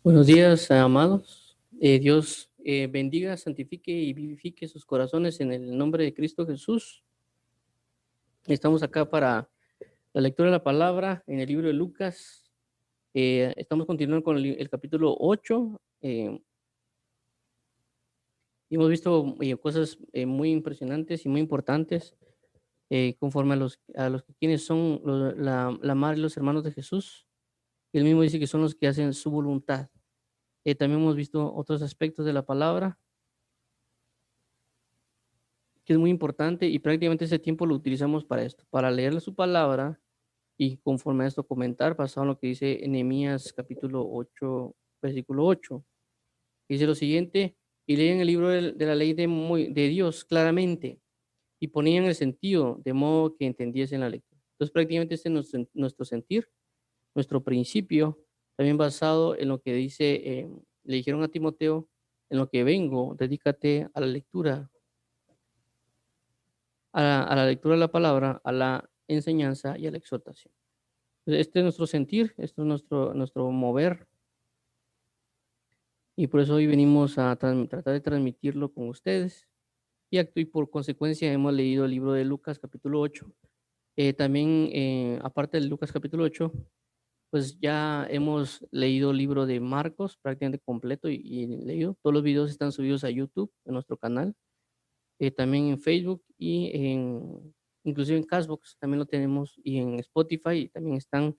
Buenos días, amados. Dios bendiga, santifique y vivifique sus corazones en el nombre de Cristo Jesús. Estamos acá para la lectura de la palabra en el libro de Lucas. Estamos continuando con el capítulo 8. Y hemos visto cosas muy impresionantes y muy importantes conforme a los que quienes son la madre y los hermanos de Jesús. Él mismo dice que son los que hacen su voluntad. También hemos visto otros aspectos de la palabra que es muy importante y prácticamente ese tiempo lo utilizamos para esto, para leerle su palabra y conforme a esto comentar, basado en lo que dice Nehemías capítulo 8, versículo 8. Dice lo siguiente: y leían el libro de la ley de Dios claramente y ponían el sentido de modo que entendiesen la lectura. Entonces prácticamente este es nuestro sentir, nuestro principio, también basado en lo que dice, le dijeron a Timoteo, en lo que vengo, dedícate a la lectura, a la lectura de la palabra, a la enseñanza y a la exhortación. Este es nuestro sentir, esto es nuestro mover, y por eso hoy venimos a tratar de transmitirlo con ustedes. Y por consecuencia hemos leído el libro de Lucas capítulo 8. También, aparte de Lucas capítulo 8, pues ya hemos leído el libro de Marcos prácticamente completo y leído. Todos los videos están subidos a YouTube, en nuestro canal. También en Facebook y inclusive en Castbox también lo tenemos, y en Spotify y también están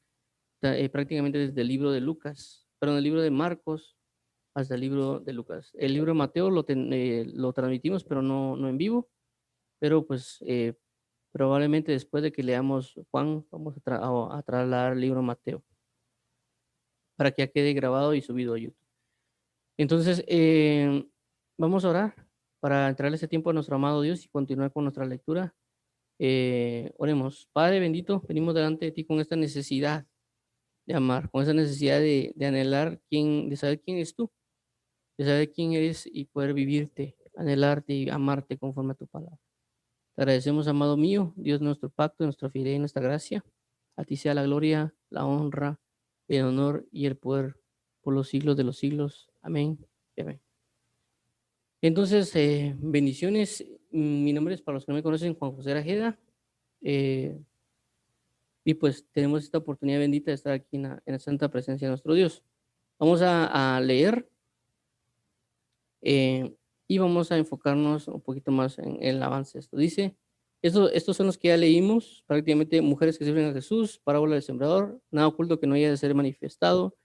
prácticamente desde el libro de Lucas, perdón, el libro de Marcos hasta el libro de Lucas. El libro de Mateo lo transmitimos, pero no en vivo, pero pues probablemente después de que leamos Juan, vamos a trasladar el libro de Mateo para que ya quede grabado y subido a YouTube. Entonces, vamos a orar para entrarle ese tiempo a nuestro amado Dios y continuar con nuestra lectura. Oremos. Padre bendito, venimos delante de ti con esta necesidad de amar, con esa necesidad de anhelar de saber quién eres tú, de saber quién eres y poder vivirte, anhelarte y amarte conforme a tu palabra. Te agradecemos, amado mío, Dios, nuestro pacto, nuestra fidelidad y nuestra gracia. A ti sea la gloria, la honra, el honor y el poder por los siglos de los siglos. Amén y amén. Entonces, bendiciones. Mi nombre es, para los que no me conocen, Juan José Arajeda. Eh, y pues tenemos esta oportunidad bendita de estar aquí en la santa presencia de nuestro Dios. Vamos a leer, eh, y vamos a enfocarnos un poquito más en el avance. Esto dice, estos son los que ya leímos, prácticamente: mujeres que sirven a Jesús, parábola del sembrador, nada oculto que no haya de ser manifestado,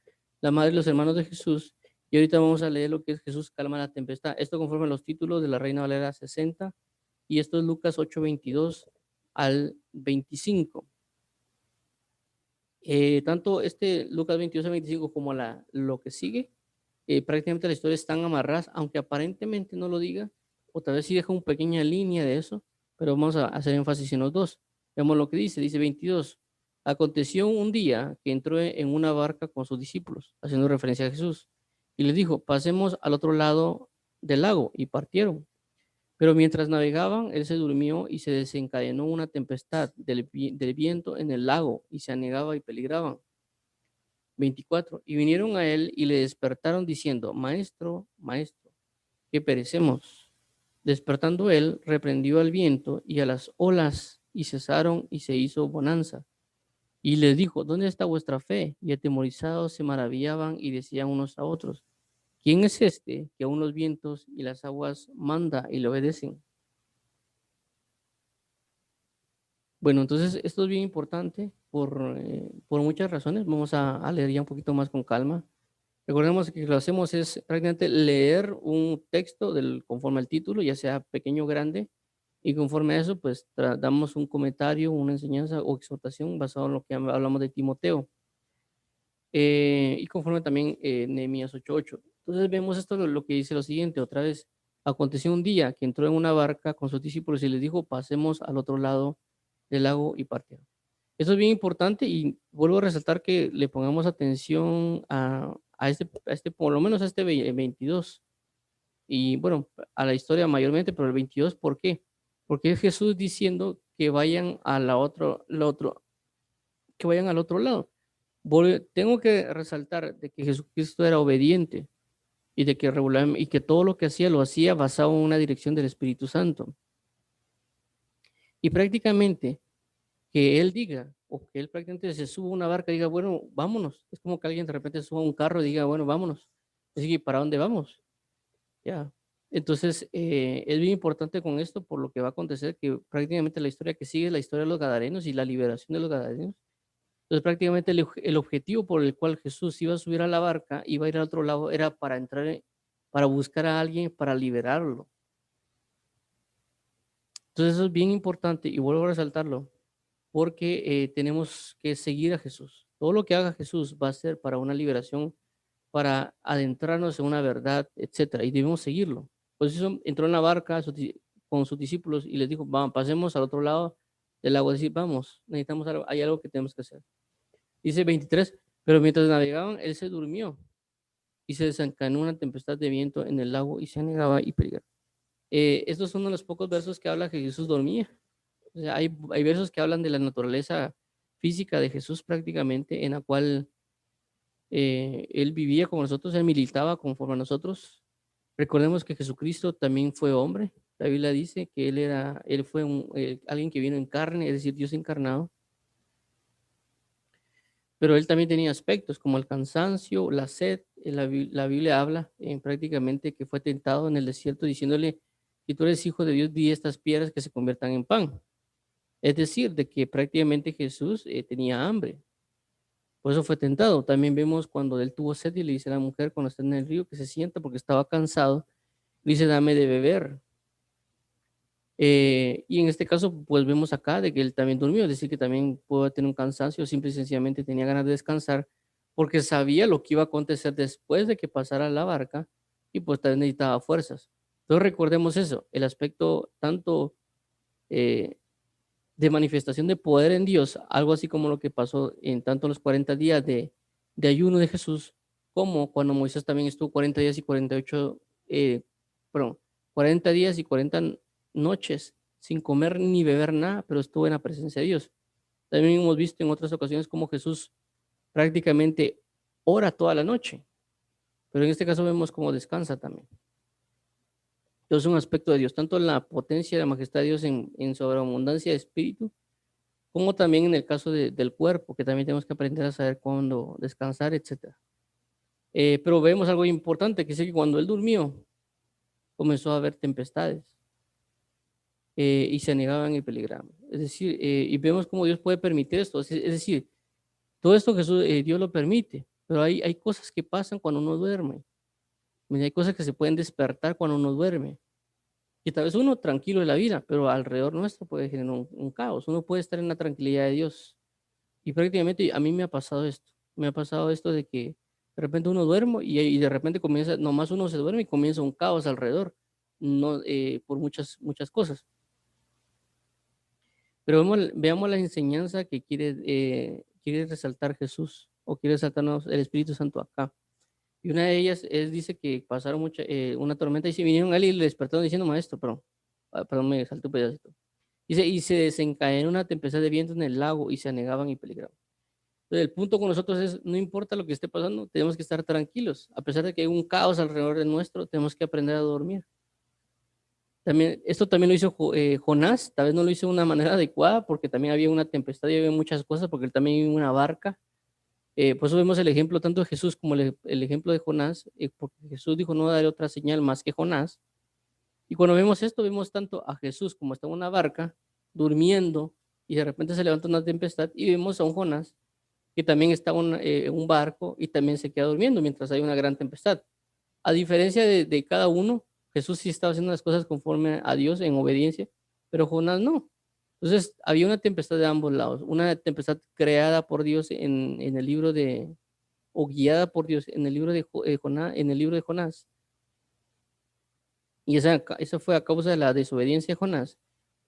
la madre y los hermanos de Jesús. Y ahorita vamos a leer lo que es Jesús calma la tempestad. Esto conforme a los títulos de la Reina Valera 60, y esto es Lucas 8:22 al 25. Tanto Lucas 22 al 25 como lo que sigue, prácticamente las historias están amarradas, aunque aparentemente no lo diga, o tal vez sí deja una pequeña línea de eso, pero vamos a hacer énfasis en los dos. Vemos lo que dice 22. Aconteció un día que entró en una barca con sus discípulos, haciendo referencia a Jesús, y les dijo: pasemos al otro lado del lago, y partieron. Pero mientras navegaban, él se durmió y se desencadenó una tempestad del viento en el lago, y se anegaba y peligraban. 24. Y vinieron a él y le despertaron diciendo: Maestro, maestro, que perecemos. Despertando él, reprendió al viento y a las olas, y cesaron, y se hizo bonanza. Y les dijo: ¿dónde está vuestra fe? Y atemorizados se maravillaban y decían unos a otros: ¿quién es este que aún los vientos y las aguas manda y le obedecen? Bueno, entonces esto es bien importante por muchas razones. Vamos a leer ya un poquito más con calma. Recordemos que lo hacemos es prácticamente leer un texto conforme al título, ya sea pequeño o grande, y conforme a eso, pues damos un comentario, una enseñanza o exhortación basado en lo que hablamos de Timoteo, y conforme también Nehemías 8:8. Entonces vemos esto, lo que dice lo siguiente, otra vez: aconteció un día que entró en una barca con sus discípulos y les dijo: pasemos al otro lado del lago, y partieron. Eso es bien importante, y vuelvo a resaltar que le pongamos atención a este, por lo menos a este 22, y bueno, a la historia mayormente, pero el 22, ¿por qué? Porque es Jesús diciendo que vayan a que vayan al otro lado. Tengo que resaltar de que Jesucristo era obediente y de que y que todo lo que hacía lo hacía basado en una dirección del Espíritu Santo. Y prácticamente que él diga, o que él prácticamente se suba a una barca y diga, bueno, vámonos. Es como que alguien de repente suba a un carro y diga, bueno, vámonos. Es que, ¿para dónde vamos? Ya. Entonces, es bien importante con esto por lo que va a acontecer, que prácticamente la historia que sigue es la historia de los Gadarenos y la liberación de los Gadarenos. Entonces, prácticamente el objetivo por el cual Jesús iba a subir a la barca, iba a ir al otro lado, era para entrar, para buscar a alguien para liberarlo. Entonces, eso es bien importante y vuelvo a resaltarlo, porque tenemos que seguir a Jesús. Todo lo que haga Jesús va a ser para una liberación, para adentrarnos en una verdad, etcétera, y debemos seguirlo. Por eso entró en la barca con sus discípulos y les dijo, vamos, pasemos al otro lado del agua, decir, vamos, necesitamos algo, hay algo que tenemos que hacer. Dice 23, pero mientras navegaban, él se durmió y se desencadenó una tempestad de viento en el lago y se anegaba y peligraba. Estos son uno de los pocos versos que habla que Jesús dormía. O sea, hay versos que hablan de la naturaleza física de Jesús prácticamente, en la cual él vivía como nosotros, él militaba conforme a nosotros. Recordemos que Jesucristo también fue hombre. La Biblia dice que él fue alguien que vino en carne, es decir, Dios encarnado. Pero él también tenía aspectos como el cansancio, la sed. La Biblia habla prácticamente que fue tentado en el desierto diciéndole, si tú eres hijo de Dios, di estas piedras que se conviertan en pan. Es decir, de que prácticamente Jesús tenía hambre. Por eso fue tentado. También vemos cuando él tuvo sed y le dice a la mujer cuando está en el río que se sienta porque estaba cansado. Le dice, dame de beber. Y en este caso, pues vemos acá de que él también durmió, es decir, que también pudo tener un cansancio, simple y sencillamente tenía ganas de descansar, porque sabía lo que iba a acontecer después de que pasara la barca y pues también necesitaba fuerzas. Entonces recordemos eso, el aspecto tanto eh, de manifestación de poder en Dios, algo así como lo que pasó en tanto los 40 días de ayuno de Jesús, como cuando Moisés también estuvo 40 días y 48, perdón, 40 días y 40 noches sin comer ni beber nada, pero estuvo en la presencia de Dios. También hemos visto en otras ocasiones como Jesús prácticamente ora toda la noche, pero en este caso vemos cómo descansa también. Entonces, un aspecto de Dios, tanto la potencia y la majestad de Dios en sobreabundancia de espíritu, como también en el caso del cuerpo, que también tenemos que aprender a saber cuándo descansar, etcétera. Pero vemos algo importante, que es que cuando él durmió, comenzó a haber tempestades y se negaban y peligraban. Es decir, y vemos cómo Dios puede permitir esto. Es decir, todo esto Jesús, Dios lo permite, pero hay cosas que pasan cuando uno duerme. Mira, hay cosas que se pueden despertar cuando uno duerme. Y tal vez uno tranquilo de la vida, pero alrededor nuestro puede generar un caos. Uno puede estar en la tranquilidad de Dios. Y prácticamente a mí me ha pasado esto. Me ha pasado esto de que de repente uno duerme y de repente comienza, nomás uno se duerme y comienza un caos alrededor, no, por muchas cosas. Pero veamos la enseñanza que quiere resaltar Jesús o quiere resaltarnos el Espíritu Santo acá. Y una de ellas dice que pasaron una tormenta y se vinieron a él y le despertaron diciendo, maestro, perdón, me salté un pedacito. Dice, y se desencadenó una tempestad de viento en el lago y se anegaban y peligraban. Entonces, el punto con nosotros es, no importa lo que esté pasando, tenemos que estar tranquilos. A pesar de que hay un caos alrededor de nuestro, tenemos que aprender a dormir. También, esto también lo hizo Jonás, tal vez no lo hizo de una manera adecuada, porque también había una tempestad y había muchas cosas, porque él también iba en una barca. Por eso vemos el ejemplo tanto de Jesús como el ejemplo de Jonás, porque Jesús dijo, no daré otra señal más que Jonás. Y cuando vemos esto, vemos tanto a Jesús como está en una barca, durmiendo, y de repente se levanta una tempestad, y vemos a un Jonás que también está en un barco y también se queda durmiendo mientras hay una gran tempestad. A diferencia de cada uno, Jesús sí estaba haciendo las cosas conforme a Dios en obediencia, pero Jonás no. Entonces, había una tempestad de ambos lados, una tempestad creada por Dios en el libro o guiada por Dios en el libro de Jonás, en el libro de Jonás. Y esa fue a causa de la desobediencia de Jonás.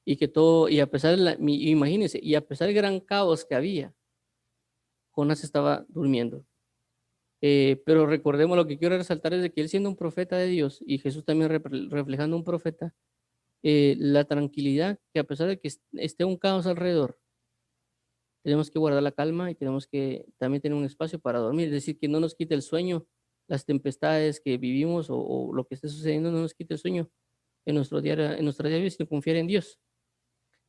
Y que todo, y a pesar de imagínense, y a pesar del gran caos que había, Jonás estaba durmiendo. Pero recordemos, lo que quiero resaltar es de que él siendo un profeta de Dios y Jesús también reflejando un profeta, la tranquilidad que a pesar de que esté un caos alrededor, tenemos que guardar la calma y tenemos que también tener un espacio para dormir, es decir, que no nos quite el sueño, las tempestades que vivimos o lo que esté sucediendo no nos quite el sueño en nuestra diario, sino confiar en Dios.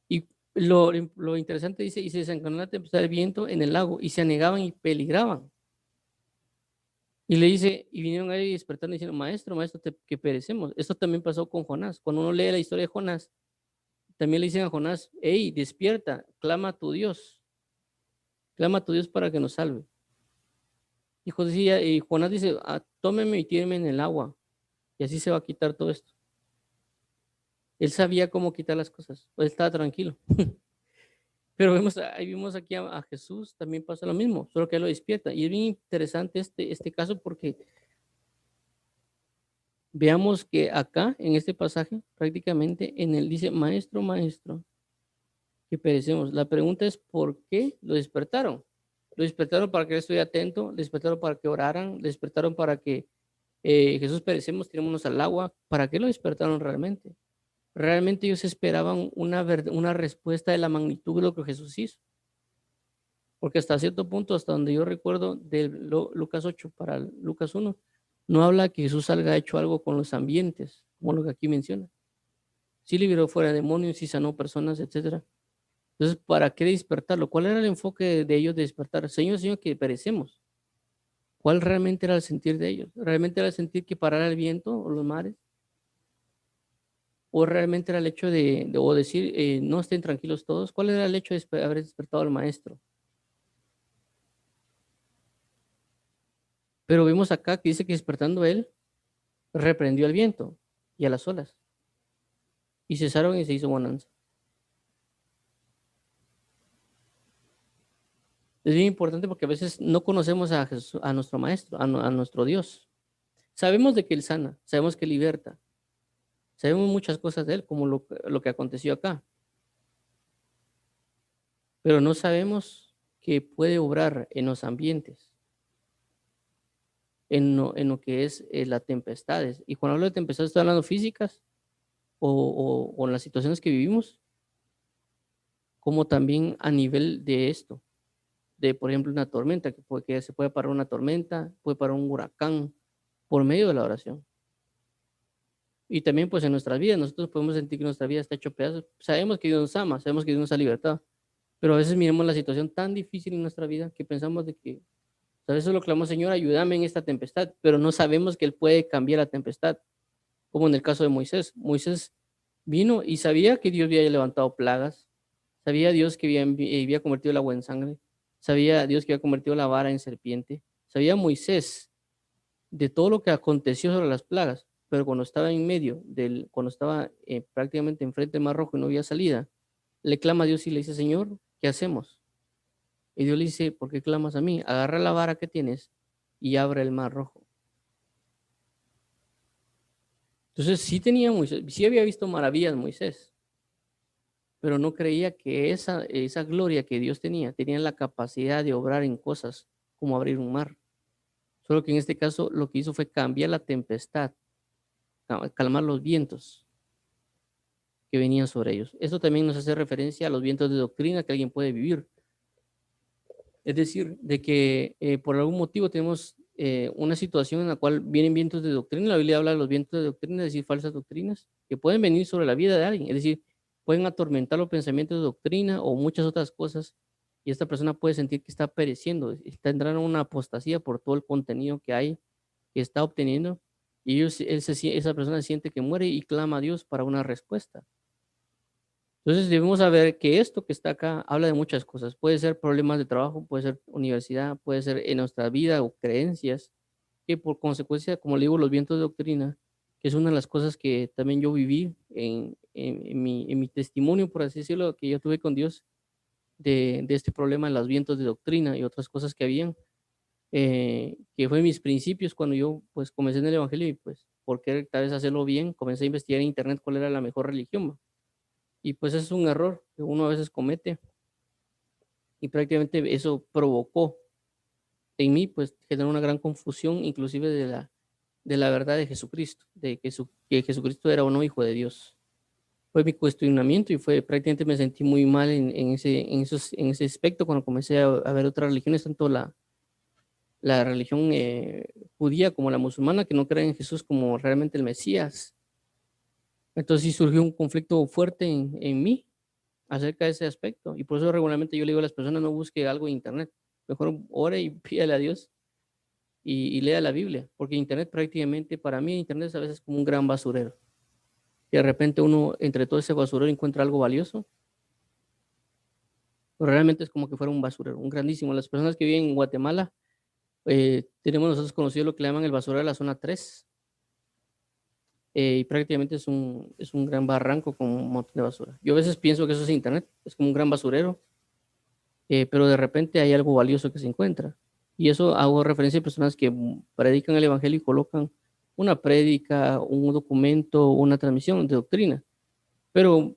Y lo interesante dice, y se desencadenó la tempestad del viento en el lago, y se anegaban y peligraban. Y le dice, y vinieron a él y despertaron diciendo, maestro, maestro, que perecemos. Esto también pasó con Jonás. Cuando uno lee la historia de Jonás, también le dicen a Jonás, hey, despierta, clama a tu Dios para que nos salve. Y Jonás dice, tómeme y tíreme en el agua, y así se va a quitar todo esto. Él sabía cómo quitar las cosas, él estaba tranquilo. Pero ahí vimos aquí a Jesús, también pasa lo mismo, solo que él lo despierta. Y es bien interesante este caso porque veamos que acá, en este pasaje, prácticamente en él dice, maestro, maestro, que perecemos. La pregunta es, ¿por qué lo despertaron? Lo despertaron para que él estuviera atento, lo despertaron para que oraran, lo despertaron para que Jesús perecemos, tirémonos al agua. ¿Para qué lo despertaron realmente? Realmente ellos esperaban una respuesta de la magnitud de lo que Jesús hizo. Porque hasta cierto punto, hasta donde yo recuerdo de Lucas 8 para Lucas 1, no habla que Jesús salga hecho algo con los ambientes, como lo que aquí menciona. Sí liberó fuera demonios, sí sanó personas, etcétera. Entonces, ¿para qué despertarlo? ¿Cuál era el enfoque de ellos de despertar? Señor, Señor, que perecemos. ¿Cuál realmente era el sentir de ellos? ¿Realmente era el sentir que parara el viento o los mares? ¿O realmente era el hecho o decir, no estén tranquilos todos? ¿Cuál era el hecho de haber despertado al maestro? Pero vemos acá que dice que despertando él, reprendió al viento y a las olas, y cesaron y se hizo bonanza. Es bien importante porque a veces no conocemos a Jesús, a nuestro maestro, a nuestro Dios. Sabemos de que él sana, sabemos que liberta, sabemos muchas cosas de él, como lo que aconteció acá, pero no sabemos que puede obrar en los ambientes, en lo que es las tempestades. Y cuando hablo de tempestades, estoy hablando físicas o en las situaciones que vivimos, como también a nivel de esto, de por ejemplo una tormenta, que se puede parar una tormenta, puede parar un huracán por medio de la oración. Y también pues en nuestras vidas, nosotros podemos sentir que nuestra vida está hecho pedazos. Sabemos que Dios nos ama, sabemos que Dios nos ha libertado, pero a veces miramos la situación tan difícil en nuestra vida que pensamos de que a veces lo clamamos, Señor, ayúdame en esta tempestad, pero no sabemos que Él puede cambiar la tempestad, como en el caso de Moisés. Moisés vino y sabía que Dios había levantado plagas, sabía Dios que había convertido el agua en sangre, sabía Dios que había convertido la vara en serpiente, sabía Moisés de todo lo que aconteció sobre las plagas, pero cuando estaba cuando estaba prácticamente enfrente del Mar Rojo y no había salida, le clama a Dios y le dice, Señor, ¿qué hacemos? Y Dios le dice, ¿por qué clamas a mí? Agarra la vara que tienes y abre el Mar Rojo. Entonces sí había visto maravillas Moisés, pero no creía que esa gloria que Dios tenía la capacidad de obrar en cosas como abrir un mar. Solo que en este caso lo que hizo fue cambiar la tempestad, calmar los vientos que venían sobre ellos. Esto también nos hace referencia a los vientos de doctrina que alguien puede vivir. Es decir, de que por algún motivo tenemos una situación en la cual vienen vientos de doctrina. La Biblia habla de los vientos de doctrina, es decir, falsas doctrinas, que pueden venir sobre la vida de alguien. Es decir, pueden atormentar los pensamientos de doctrina o muchas otras cosas. Y esta persona puede sentir que está pereciendo, está entrando en una apostasía por todo el contenido que hay, que está obteniendo. Y esa persona siente que muere y clama a Dios para una respuesta. Entonces debemos saber que esto que está acá habla de muchas cosas. Puede ser problemas de trabajo, puede ser universidad, puede ser en nuestra vida o creencias, que por consecuencia, como le digo, los vientos de doctrina, que es una de las cosas que también yo viví en mi testimonio, por así decirlo, que yo tuve con Dios de este problema de los vientos de doctrina y otras cosas que habían, que fue mis principios cuando yo pues comencé en el Evangelio y pues por querer tal vez hacerlo bien, comencé a investigar en internet cuál era la mejor religión. Y pues es un error que uno a veces comete y prácticamente eso provocó en mí pues generar una gran confusión inclusive de la verdad de Jesucristo, que Jesucristo era o no hijo de Dios. fue mi cuestionamiento y fue prácticamente me sentí muy mal en ese aspecto cuando comencé a ver otras religiones, tanto la religión judía como la musulmana, que no creen en Jesús como realmente el Mesías. Entonces sí surgió un conflicto fuerte en mí acerca de ese aspecto. Y por eso regularmente yo le digo a las personas, no busque algo en internet. Mejor ore y pídale a Dios y lea la Biblia. Porque internet prácticamente, para mí, internet es a veces como un gran basurero. Y de repente uno, entre todo ese basurero, encuentra algo valioso. Pero realmente es como que fuera un basurero, un grandísimo. Las personas que viven en Guatemala, tenemos nosotros conocido lo que le llaman el basurero de la zona 3. Y prácticamente es un gran barranco con un montón de basura. Yo a veces pienso que eso es internet, es como un gran basurero, pero de repente hay algo valioso que se encuentra. Y eso hago referencia a personas que predican el evangelio y colocan una prédica, un documento, una transmisión de doctrina. Pero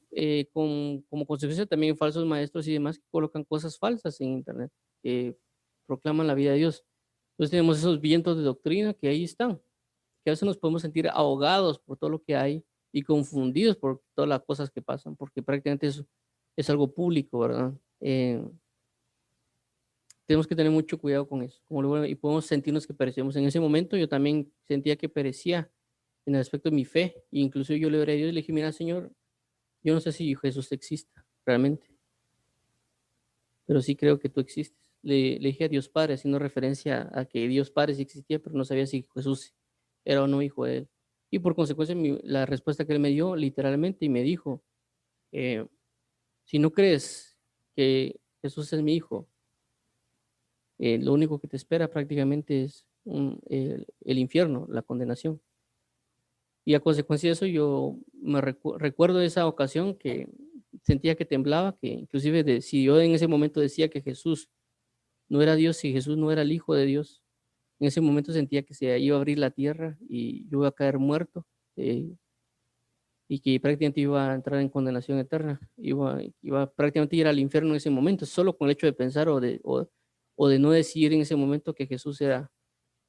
como consecuencia también falsos maestros y demás que colocan cosas falsas en internet, que proclaman la vida de Dios. Entonces tenemos esos vientos de doctrina que ahí están, que a veces nos podemos sentir ahogados por todo lo que hay y confundidos por todas las cosas que pasan, porque prácticamente es algo público, ¿verdad? Tenemos que tener mucho cuidado con eso. Y podemos sentirnos que perecemos. En ese momento yo también sentía que perecía en el aspecto de mi fe. E incluso yo le oré a Dios y le dije, mira, Señor, yo no sé si Jesús exista realmente, pero sí creo que tú existes. Le dije a Dios Padre, haciendo referencia a que Dios Padre sí existía, pero no sabía si Jesús era o no hijo de él. Y por consecuencia, la respuesta que él me dio literalmente y me dijo, eh, si no crees que Jesús es mi hijo, lo único que te espera prácticamente es el infierno, la condenación. Y a consecuencia de eso, yo recuerdo esa ocasión que sentía que temblaba, que inclusive si yo en ese momento decía que Jesús no era Dios, si Jesús no era el Hijo de Dios, en ese momento sentía que se iba a abrir la tierra y yo iba a caer muerto, y que prácticamente iba a entrar en condenación eterna, iba prácticamente a ir al infierno en ese momento, solo con el hecho de pensar o de no decir en ese momento que Jesús era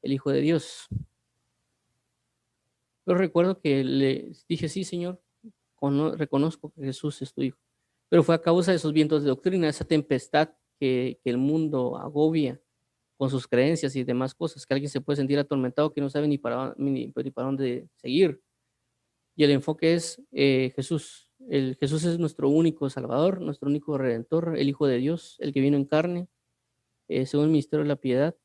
el Hijo de Dios. Pero recuerdo que le dije, sí, Señor, reconozco que Jesús es tu Hijo. Pero fue a causa de esos vientos de doctrina, esa tempestad que el mundo agobia con sus creencias y demás cosas, que alguien se puede sentir atormentado, que no sabe ni para dónde seguir. Y el enfoque es Jesús. Jesús es nuestro único Salvador, nuestro único Redentor, el Hijo de Dios, el que vino en carne, según el misterio de la piedad.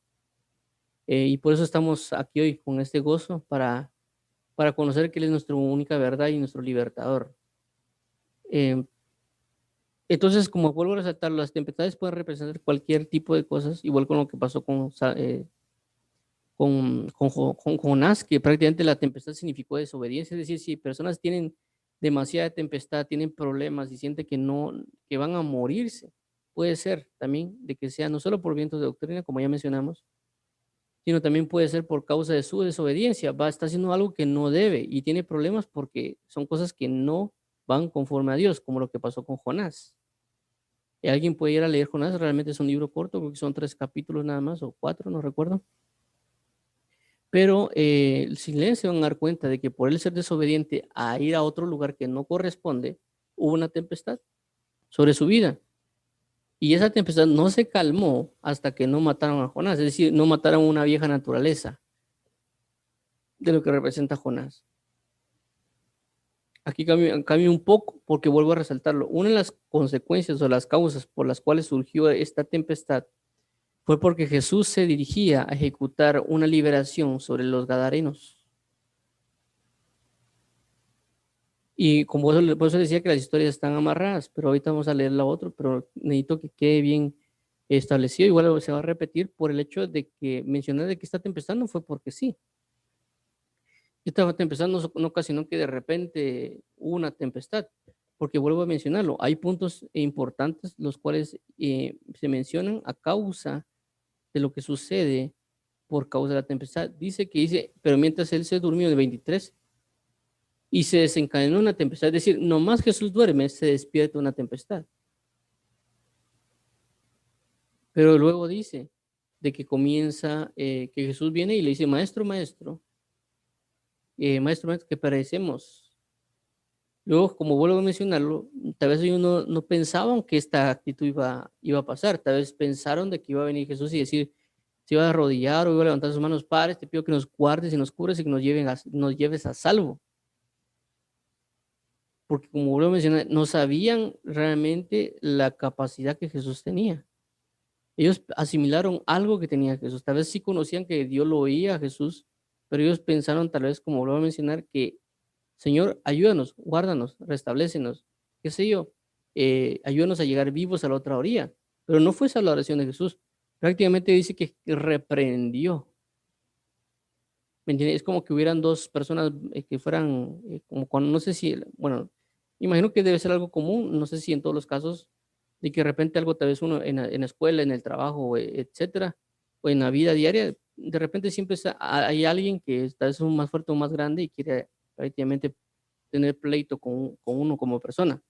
Y por eso estamos aquí hoy con este gozo para conocer que Él es nuestra única verdad y nuestro libertador. Eh, entonces, como vuelvo a resaltar, las tempestades pueden representar cualquier tipo de cosas, igual con lo que pasó con Jonás, que prácticamente la tempestad significó desobediencia. Es decir, si personas tienen demasiada tempestad, tienen problemas y sienten que no, que van a morirse, puede ser también de que sea no solo por vientos de doctrina, como ya mencionamos, sino también puede ser por causa de su desobediencia. Está haciendo algo que no debe y tiene problemas porque son cosas que no van conforme a Dios, como lo que pasó con Jonás. Y alguien puede ir a leer Jonás, realmente es un libro corto, porque son 3 capítulos nada más, o 4, no recuerdo. Pero si leen se van a dar cuenta de que por él ser desobediente a ir a otro lugar que no corresponde, hubo una tempestad sobre su vida. Y esa tempestad no se calmó hasta que no mataron a Jonás, es decir, no mataron a una vieja naturaleza de lo que representa Jonás. Aquí cambia un poco porque vuelvo a resaltarlo. Una de las consecuencias o las causas por las cuales surgió esta tempestad fue porque Jesús se dirigía a ejecutar una liberación sobre los gadarenos. Y como por eso decía que las historias están amarradas, pero ahorita vamos a leer la otra, pero necesito que quede bien establecido. Igual se va a repetir por el hecho de que mencionar de que esta tempestad no fue porque sí. Esta tempestad no ocasionó que de repente hubo una tempestad, porque vuelvo a mencionarlo, hay puntos importantes los cuales se mencionan a causa de lo que sucede por causa de la tempestad. Dice, pero mientras él se durmió de 23 y se desencadenó una tempestad, es decir, nomás Jesús duerme, se despierta una tempestad. Pero luego dice de que comienza, que Jesús viene y le dice, maestro, maestro, maestro, maestro, que perecemos. Luego, como vuelvo a mencionarlo, tal vez ellos no pensaban que esta actitud iba a pasar, tal vez pensaron de que iba a venir Jesús y decir, se iba a arrodillar o iba a levantar sus manos: Padre, te pido que nos guardes y nos cures y que nos lleves a salvo. Porque como vuelvo a mencionar, no sabían realmente la capacidad que Jesús tenía. Ellos asimilaron algo que tenía Jesús. Tal vez sí conocían que Dios lo oía a Jesús, pero ellos pensaron tal vez, como vuelvo a mencionar, que Señor, ayúdanos, guárdanos, restablécenos, qué sé yo, ayúdanos a llegar vivos a la otra orilla. Pero no fue esa la oración de Jesús. Prácticamente dice que reprendió. ¿Me entiendes? Es como que hubieran dos personas que fueran, como cuando, no sé si, bueno, imagino que debe ser algo común, no sé si en todos los casos, de que de repente algo tal vez uno en la escuela, en el trabajo, etcétera, o en la vida diaria, de repente siempre hay alguien que tal vez es más fuerte o más grande y quiere prácticamente tener pleito con uno como persona.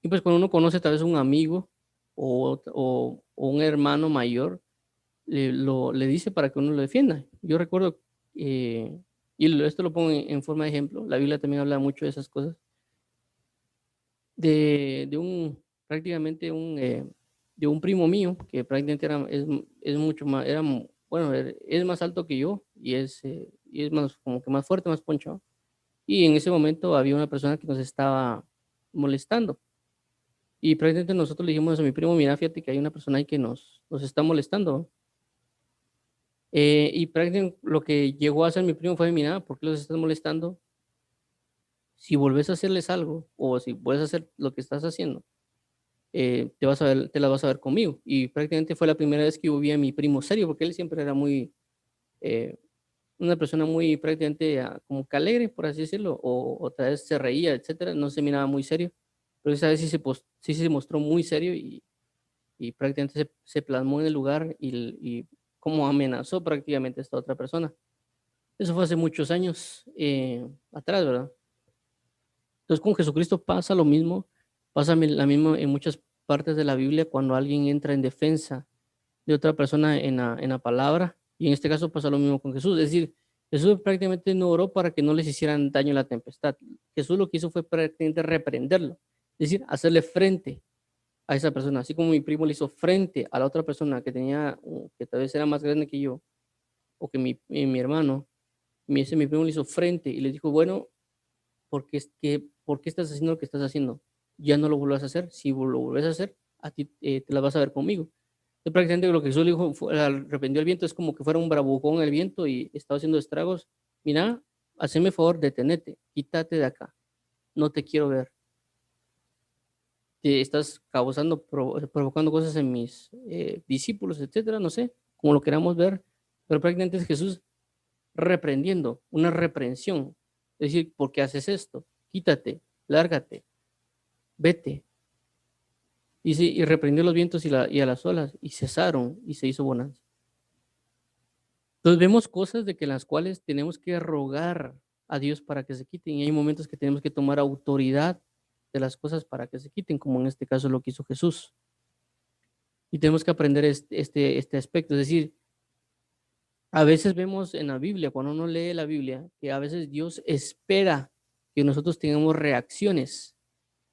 Y pues cuando uno conoce tal vez un amigo o un hermano mayor, le dice para que uno lo defienda. Yo recuerdo, esto lo pongo en forma de ejemplo, la Biblia también habla mucho de esas cosas, de un, prácticamente de un primo mío, que prácticamente es mucho más, bueno, es más alto que yo y es más, como que más fuerte, más ponchado. Y en ese momento había una persona que nos estaba molestando. Y prácticamente nosotros le dijimos a mi primo: mira, fíjate que hay una persona ahí que nos está molestando. Y prácticamente lo que llegó a hacer mi primo fue: mira, ¿por qué los estás molestando? Si volvés a hacerles algo o si vuelves a hacer lo que estás haciendo, te la vas a ver conmigo. Y prácticamente fue la primera vez que yo vi a mi primo serio, porque él siempre era eh, una persona muy prácticamente como que alegre, por así decirlo, o otra vez se reía, etcétera, no se miraba muy serio, pero esa vez sí se mostró muy serio y prácticamente se plasmó en el lugar y como amenazó prácticamente a esta otra persona. Eso fue hace muchos años atrás, ¿verdad? Entonces con Jesucristo pasa lo mismo, pasa la misma en muchas partes de la Biblia cuando alguien entra en defensa de otra persona en la palabra, y en este caso pasa lo mismo con Jesús. Es decir, Jesús prácticamente no oró para que no les hicieran daño en la tempestad. Jesús lo que hizo fue prácticamente reprenderlo, es decir, hacerle frente a esa persona, así como mi primo le hizo frente a la otra persona que tenía, que tal vez era más grande que yo, o que mi hermano, mi primo le hizo frente y le dijo: bueno, ¿por qué estás haciendo lo que estás haciendo? Ya no lo vuelvas a hacer. Si lo vuelves a hacer, a ti te la vas a ver conmigo. Entonces, prácticamente lo que Jesús le dijo fue, reprendió el viento, es como que fuera un bravucón el viento y estaba haciendo estragos. Mira, haceme favor, detenete, quítate de acá, no te quiero ver. Te estás causando, provocando cosas en mis discípulos, etcétera, no sé, como lo queramos ver, pero prácticamente es Jesús reprendiendo, una reprensión. Es decir, ¿por qué haces esto? Quítate, lárgate, vete. Y reprendió los vientos y a las olas, y cesaron, y se hizo bonanza. Entonces vemos cosas de que las cuales tenemos que rogar a Dios para que se quiten, y hay momentos que tenemos que tomar autoridad de las cosas para que se quiten, como en este caso lo que hizo Jesús. Y tenemos que aprender este aspecto, es decir, a veces vemos en la Biblia, cuando uno lee la Biblia, que a veces Dios espera que nosotros tengamos reacciones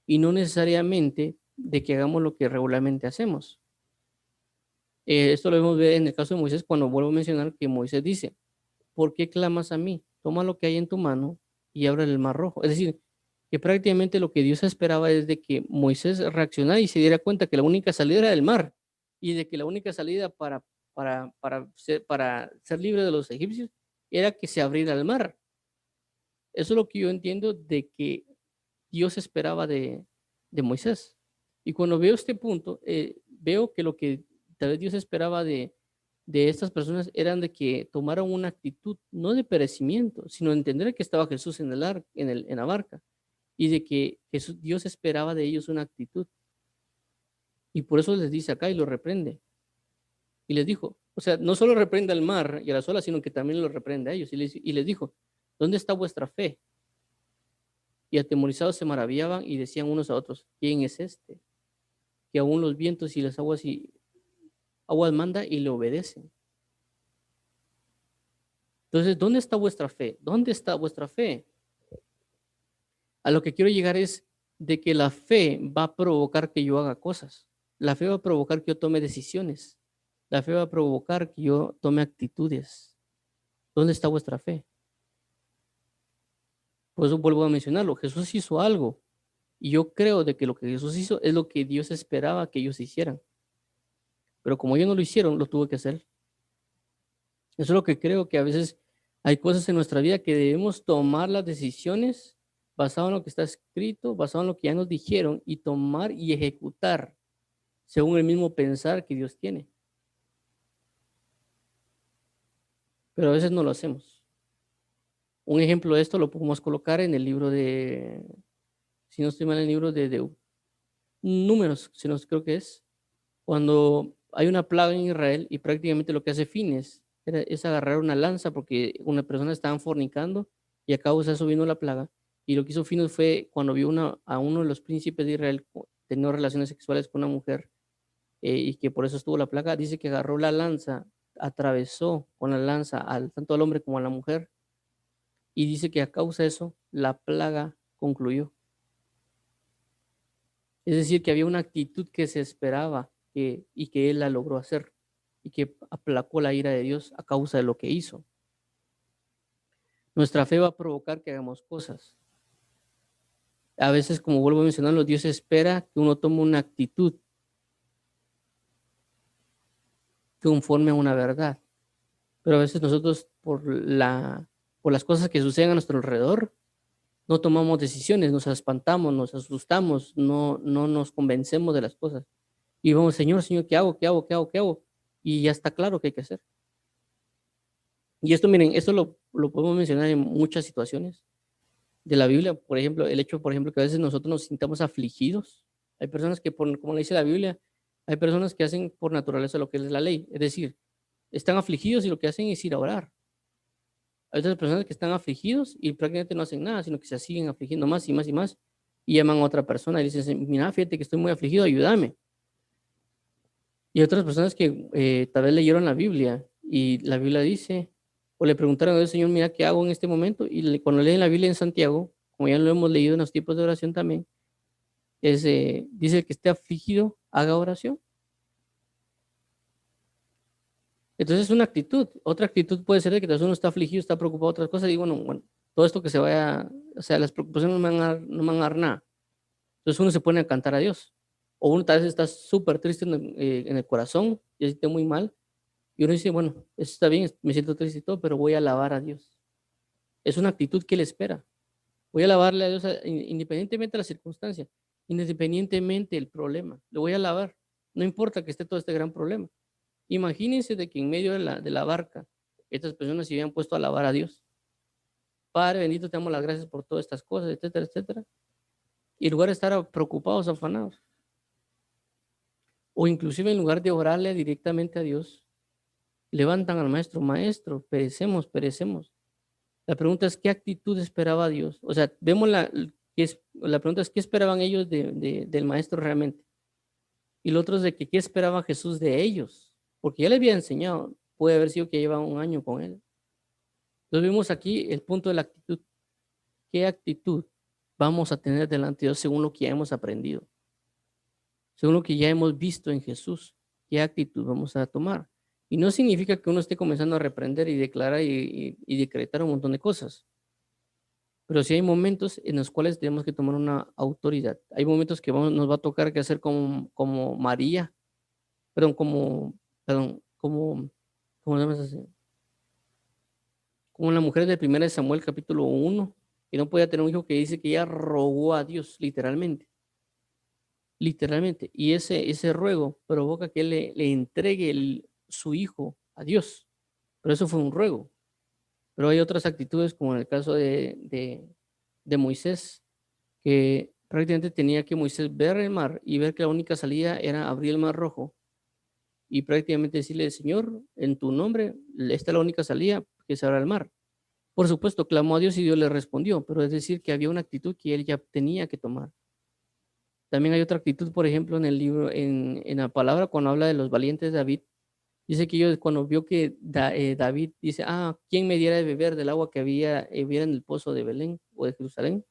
y no necesariamente de que hagamos lo que regularmente hacemos. Esto lo vemos ver en el caso de Moisés, cuando vuelvo a mencionar que Moisés dice: ¿por qué clamas a mí? Toma lo que hay en tu mano y abre el mar rojo. Es decir, que prácticamente lo que Dios esperaba es de que Moisés reaccionara y se diera cuenta que la única salida era el mar, y de que la única salida para ser libre de los egipcios era que se abriera el mar. Eso es lo que yo entiendo de que Dios esperaba de Moisés. Y cuando veo este punto, veo que lo que tal vez Dios esperaba de estas personas eran de que tomaran una actitud no de perecimiento, sino de entender que estaba Jesús en la barca, y de que Dios esperaba de ellos una actitud. Y por eso les dice acá y lo reprende. Y les dijo, o sea, no solo reprende al mar y a las olas, sino que también lo reprende a ellos. Y les dijo: ¿dónde está vuestra fe? Y atemorizados se maravillaban y decían unos a otros: ¿quién es este? Que aún los vientos y las aguas manda y le obedecen. Entonces, ¿dónde está vuestra fe? ¿Dónde está vuestra fe? A lo que quiero llegar es de que la fe va a provocar que yo haga cosas. La fe va a provocar que yo tome decisiones. La fe va a provocar que yo tome actitudes. ¿Dónde está vuestra fe? Por eso vuelvo a mencionarlo. Jesús hizo algo. Y yo creo de que lo que Jesús hizo es lo que Dios esperaba que ellos hicieran. Pero como ellos no lo hicieron, lo tuvo que hacer. Eso es lo que creo, que a veces hay cosas en nuestra vida que debemos tomar las decisiones basado en lo que está escrito, basado en lo que ya nos dijeron, y tomar y ejecutar según el mismo pensar que Dios tiene. Pero a veces no lo hacemos. Un ejemplo de esto lo podemos colocar en el libro de, si no estoy mal, en el libro de Números, si no creo que es, cuando hay una plaga en Israel y prácticamente lo que hace Fines es agarrar una lanza porque una persona estaba fornicando y a causa de eso vino la plaga. Y lo que hizo Fines fue cuando vio a uno de los príncipes de Israel teniendo relaciones sexuales con una mujer, y que por eso estuvo la plaga, dice que agarró la lanza, atravesó con la lanza tanto al hombre como a la mujer, y dice que a causa de eso la plaga concluyó. Es decir, que había una actitud que se esperaba y que él la logró hacer y que aplacó la ira de Dios a causa de lo que hizo. Nuestra fe va a provocar que hagamos cosas. A veces, como vuelvo a mencionarlo, Dios espera que uno tome una actitud conforme a una verdad. Pero a veces nosotros, por las cosas que suceden a nuestro alrededor, no tomamos decisiones, nos espantamos, nos asustamos, no nos convencemos de las cosas. Y vamos, Señor, Señor, ¿qué hago? ¿Qué hago? ¿Qué hago? ¿Qué hago? Y ya está claro qué hay que hacer. Y esto, miren, esto lo podemos mencionar en muchas situaciones de la Biblia. Por ejemplo, el hecho, por ejemplo, que a veces nosotros nos sintamos afligidos. Hay personas que, como le dice la Biblia, hay personas que hacen por naturaleza lo que es la ley. Es decir, están afligidos y lo que hacen es ir a orar. Hay otras personas que están afligidos y prácticamente no hacen nada, sino que se siguen afligiendo más y más y más. Y llaman a otra persona y dicen, mira, fíjate que estoy muy afligido, ayúdame. Y otras personas que tal vez leyeron la Biblia y la Biblia dice, o le preguntaron a Dios, Señor, mira, ¿qué hago en este momento? Y cuando leen la Biblia en Santiago, como ya lo hemos leído en los tipos de oración también, dice que esté afligido, haga oración. Entonces es una actitud. Otra actitud puede ser de que tal vez uno está afligido, está preocupado, otras cosas, y bueno, todo esto que se vaya, o sea, las preocupaciones no me van a dar nada. Entonces uno se pone a cantar a Dios. O uno tal vez está súper triste en el corazón, y se siente muy mal, y uno dice, bueno, eso está bien, me siento triste y todo, pero voy a alabar a Dios. Es una actitud que él espera. Voy a alabarle a Dios independientemente de la circunstancia, independientemente del problema. Le voy a alabar. No importa que esté todo este gran problema. Imagínense de que en medio de la barca, estas personas se habían puesto a alabar a Dios. Padre bendito, te damos las gracias por todas estas cosas, etcétera, etcétera. Y en lugar de estar preocupados, afanados, o inclusive en lugar de orarle directamente a Dios, levantan al maestro, maestro, perecemos, perecemos. La pregunta es, ¿qué actitud esperaba Dios? O sea, vemos la pregunta es, ¿qué esperaban ellos del maestro realmente? Y lo otro es de que, ¿qué esperaba Jesús de ellos? Porque ya le había enseñado, puede haber sido que lleva un año con él. Entonces vemos aquí el punto de la actitud. ¿Qué actitud vamos a tener delante de Dios según lo que ya hemos aprendido? Según lo que ya hemos visto en Jesús, ¿qué actitud vamos a tomar? Y no significa que uno esté comenzando a reprender y declarar y decretar un montón de cosas. Pero sí hay momentos en los cuales tenemos que tomar una autoridad. Hay momentos que nos va a tocar que hacer como María, perdón, ¿cómo se llama esa? Como la mujer de 1 Samuel capítulo 1, que no podía tener un hijo, que dice que ella rogó a Dios, literalmente. Literalmente. Y ese ruego provoca que él le entregue su hijo a Dios. Pero eso fue un ruego. Pero hay otras actitudes, como en el caso de Moisés, que prácticamente tenía que Moisés ver el mar y ver que la única salida era abrir el mar rojo y prácticamente decirle, Señor, en tu nombre, esta es la única salida, que se abra el mar. Por supuesto, clamó a Dios y Dios le respondió, pero es decir, que había una actitud que él ya tenía que tomar. También hay otra actitud, por ejemplo, en el libro, en la palabra, cuando habla de los valientes de David, dice que ellos, cuando vio que David dice, ¿quién me diera de beber del agua que había en el pozo de Belén o de Jerusalén?